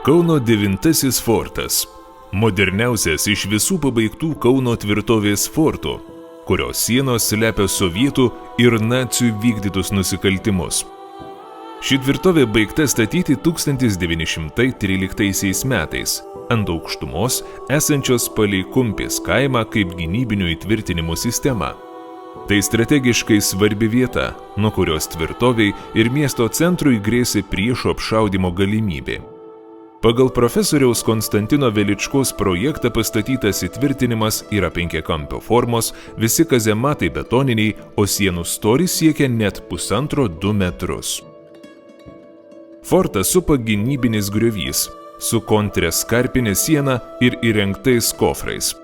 Kauno 9 fortas – moderniausias iš visų pabaigtų Kauno tvirtovės fortų, kurios sienos slepia sovietų ir nacių vykdytus nusikaltimus. Ši tvirtovė baigta statyti 1913 metais ant aukštumos esančios palei Kumpės kaimą kaip gynybinių įtvirtinimų sistema. Tai strategiškai svarbi vieta, nuo kurios tvirtoviai ir miesto centrui grėsė priešo apšaudymo galimybė. Pagal profesoriaus Konstantino Veličkos projektą pastatytas įtvirtinimas yra penkiakampio formos, visi kazematai betoniniai, o sienų storis siekia net 1,5–2 metrus. Fortą supa gynybinis griovys su kontreskarpinė siena ir įrengtais kofrais.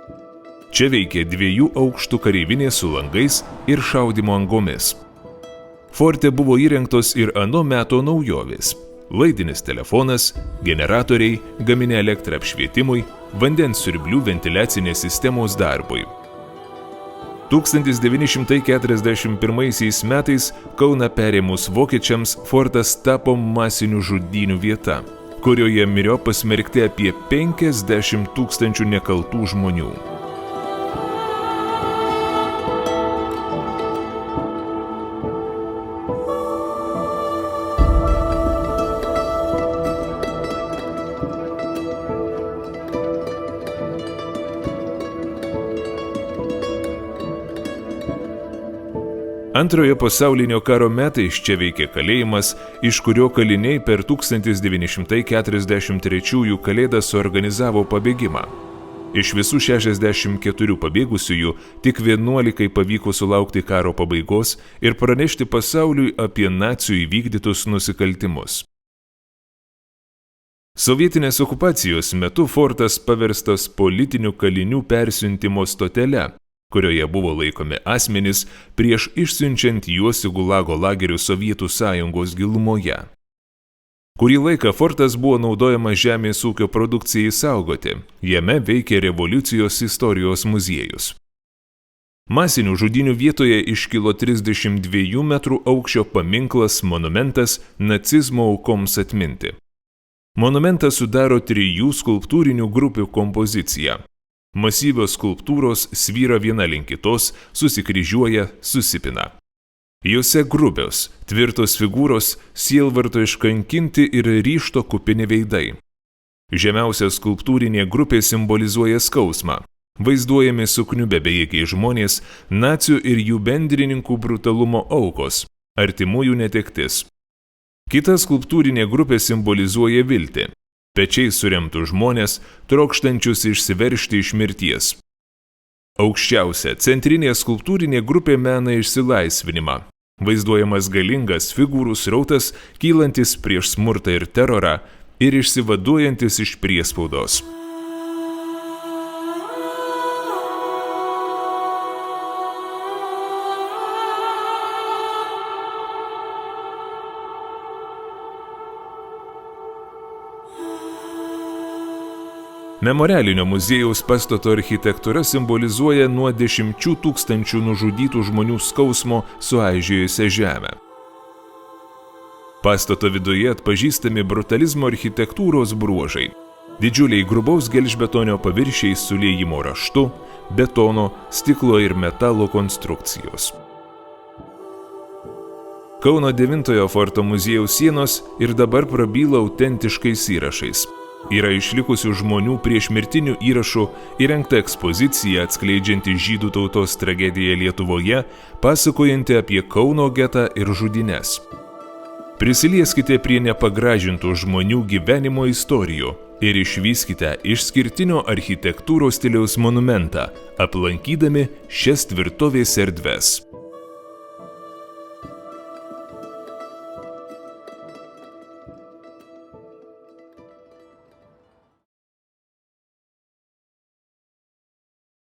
Čia veikia 2 aukštų kareivinė su langais ir šaudymo angomis. Forte buvo įrengtos ir ano meto naujovės. Laidinis telefonas, generatoriai, gaminė elektrą apšvietimui, vandens siurblių ventiliacinės sistemos darbui. 1941 metais Kauną perėmus vokiečiams fortas tapo masinių žudynių vieta, kurioje myriop pasmerkti apie 50 000 nekaltų žmonių. Antrojo pasaulinio karo metais čia veikė kalėjimas, iš kurio kaliniai per 1943 kalėdas suorganizavo pabėgimą. Iš visų 64 pabėgusiųjų tik 11 pavyko sulaukti karo pabaigos ir pranešti pasauliui apie nacių įvykdytus nusikaltimus. Sovietinės okupacijos metu fortas paverstas politinių kalinių persiuntimo stotele, kurioje buvo laikomi asmenys prieš išsiunčiant juos į Gulago lagerius Sovietų sąjungos gilumoje. Kurį laiką fortas buvo naudojamas žemės ūkio produkcijai saugoti, jame veikė revoliucijos istorijos muziejus. Masinių žudynių vietoje iškilo 32 metrų aukščio paminklas monumentas nacizmo aukoms atminti. Monumentą sudaro 3 skulptūrinių grupių kompozicija. Masyvios skulptūros svyra viena link kitos, susikryžiuoja, susipina. Jose grubios, tvirtos figūros, sielvarto iškankinti ir ryžto kupini veidai. Žemiausia skulptūrinė grupė simbolizuoja skausmą. Vaizduojami sukniubę bejėgiai žmonės, nacių ir jų bendrininkų brutalumo aukos, artimųjų netektis. Kita skulptūrinė grupė simbolizuoja viltį. Pečiais suremtų žmonės, trokštančius išsiveržti iš mirties. Aukščiausia centrinė skulptūrinė grupė mena išsilaisvinimą. Vaizduojamas galingas figūrų srautas, kylantis prieš smurtą ir terorą ir išsivaduojantis iš priespaudos. Memorialinio muziejaus pastato architektūra simbolizuoja nuo 10 000 nužudytų žmonių skausmo suaižėjusią žemę. Pastato viduje atpažįstami brutalizmo architektūros bruožai. Didžiuliai grubaus gelžbetonio paviršiai su liejimo raštu, betono, stiklo ir metalo konstrukcijos. Kauno 9 forto muziejaus sienos ir dabar prabyla autentiškais įrašais. Yra išlikusių žmonių priešmirtinių įrašų, įrengta ekspozicija atskleidžianti žydų tautos tragediją Lietuvoje, pasakojanti apie Kauno getą ir žudynes. Prisilieskite prie nepagražintų žmonių gyvenimo istorijų ir išvyskite išskirtinio architektūros stiliaus monumentą, aplankydami šias tvirtovės erdves.